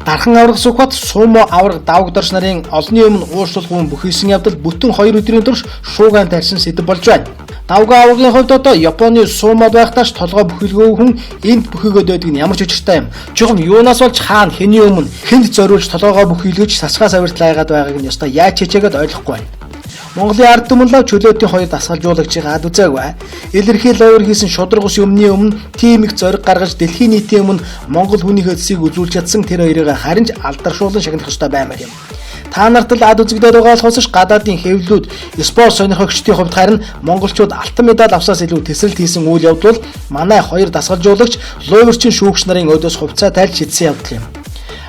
Дархан авраг сухад сумо авраг давгдарч нарын олонний өмнө уушлуулгын бүх хийсэн явдал бүтэн 2 өдрийн турш шуугиан тарьсан сэдэв болж байна. Давга аврагийн хувьд одоо Японы сумод байхдаач толгой бүхэлгүй хүн энд бүхийгөөд байдаг нь ямар ч учиртай юм. Чухам юунаас болж хаана хэний өмнө хэнд зориулж толгойгоо бүхийлгэж сасгаас авиртлаа яагаад байгааг нь ёстой яаж чичээгээд ойлгохгүй байна. Монголын ард түмэн чөлөөтийн хоёр дасгалжуулагчийг хаад үзээгүй. Илэрхийл авир хийсэн шудраг ус өмнө тим их зориг гаргаж дэлхийн нийтийн өмнө Монгол хүний хөдөлсийг үзүүлж чадсан тэр хоёрыг харин ч алдаршуулан шагнах ёстой баймаар юм. Та нарт л ад үзэгдээд байгаа болохоос гадаадын хэвлэлүүд спорт сонирхогчдын хувьд харин монголчууд алтан медаль авсаас илүү тесрэлт хийсэн үйл явдал манай хоёр дасгалжуулагч луйвэрчин шүүгч нарын өдөөс хувцас тайлж шидсэн явдал юм.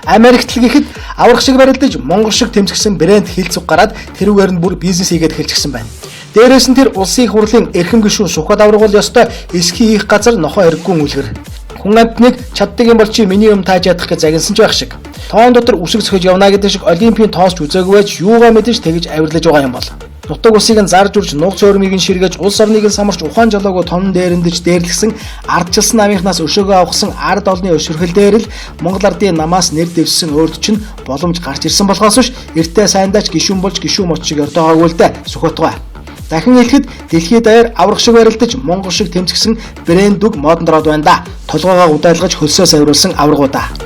Америкт л гэхэд аврах шиг барилдаж монгол шиг тэмцгсэн брэнд хилцэг гараад тэрүүгээр нь бүр бизнес хийгээд эхэлчихсэн байна. Дээрээс нь тэр улсын их хурлын эрхэм гишүүн сухад аврагуул ёстой эсхий хийх газар нохоо эрггүй үлгэр. Хүн амтныг чаддаг юм бол чи миний юм тааж ядах гэж загинсан ч байх шиг. Тоон дотор үсэг цохиж явна гэдэг шиг олимпийн тоосч үзээгүй байж юугаа мэдэж тэгж авирлаж байгаа юм бол. Нутаг усыг нь зарж үрж нууц өрмийг нь ширгэж улс орныг нь самарч ухаан жолоогоо тонн дээрэндэж дээрлгсэн ардчилсан намынхнаас өшөөгөө авахсан ард олны өшөрхөл дээр л Монгол ардын намаас нэр дэвссэн өөрт чинь боломж гарч ирсэн болохоос биш эртээ сайндаач гишүүн болж гишүүн мод шиг өртөөгөө л дээ Сүхбатгай. Дахин хэлэхэд дэлхийд даяар аврах шиг барилдаж монгол шиг тэмцгсэн брэнд үг модонд ороод байна да. Толгоогоо удайлгаж хөлсөө савируулсан аврагуудаа.